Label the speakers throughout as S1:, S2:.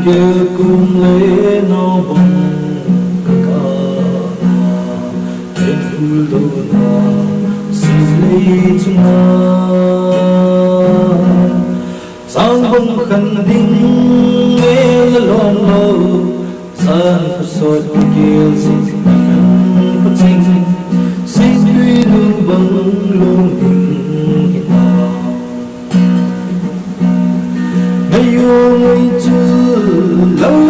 S1: kia cùng lệ nó bông cả em hul đồ na xin lấy chúng sang bông khăn đinh nghe lon lo san phật soi kia xin khăn phật sinh xin quy nu bông luôn đinh kita ngày yêu ngày chưa lâu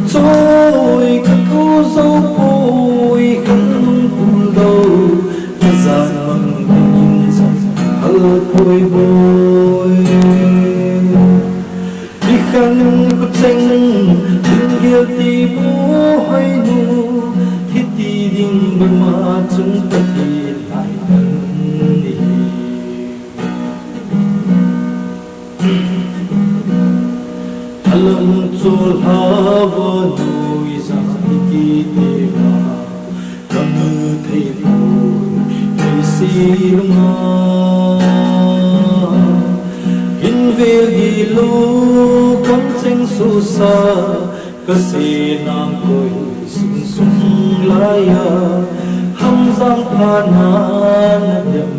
S1: rồi các cô dâu bôi khăn buồn đầu ta ra mừng nhìn rằng ở bôi bôi đi khăn có tranh đừng kia thì bố hay nu thiết đi đinh bên mà chúng ta thì lại thân đi alam chul hava nui za ki deva kam thei poi silma in ve gi lu kam cheng su sa ka se nang koi sing sung la ya ham sang pha na yam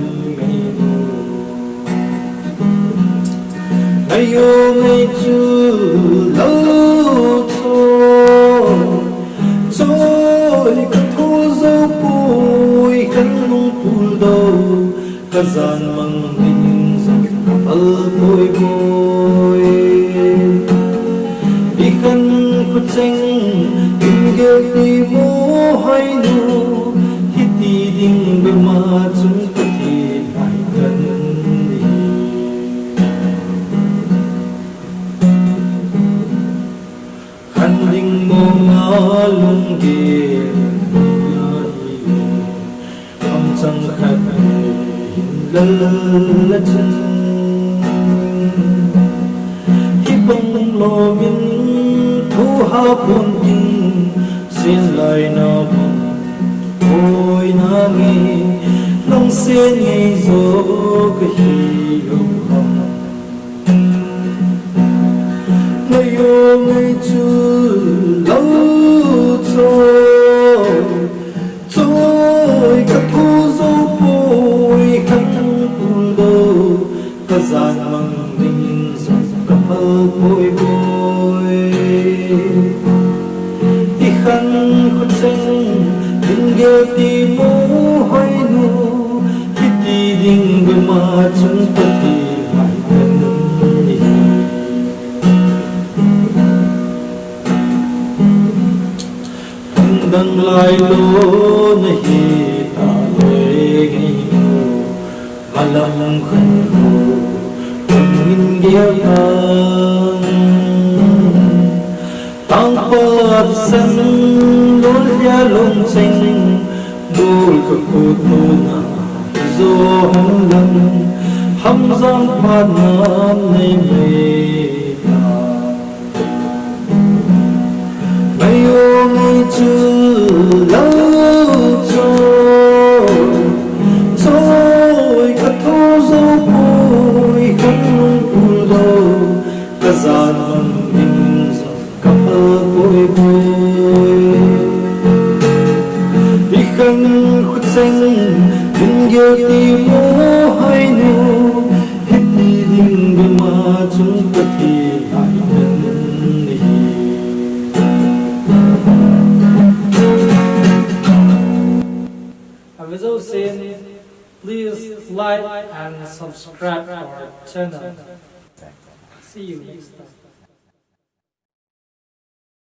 S1: ayo ngày chưa lâu rồi các cô dâu bôi khăn nung phun đầu các gian măng bình rằng ở bôi bôi đi khăn có tranh tình ghét đi mô hay nu hít đi đinh bề mà chúng ta thì lại gần Handing mo ngalung gir Am chang khat lal chân Hi bông lo min thu ha bun in xin lại na bông ôi na nghe nong sen nghe zo ka hi lung hong ngày yêu ngày chưa lâu rồi các cô dâu bôi khăn buồn đầu các gian măng đinh rằng các mơ bôi bôi đi khăn khuất xanh đừng ghé đi mô hay nu khi đi đinh bề mà chúng ta thì lại thân đi đăng lại lô nahi ta lệ ngay ngô malam khăn hồ min ghé tăng bát san lối ya lông xanh đôi các cô tô na zo hằng lăng hăm giang pha nam nay mê ngày yêu ngày chưa lâu rồi các cô dâu bôi khăn buồn đầu các gian măng bình rằng các mơ bôi bôi đi khăn khuất xanh đừng ghé đi mô hay nu hít đi đinh bề mà chúng ta thì lại thân đi please like and subscribe our channel. See you next time.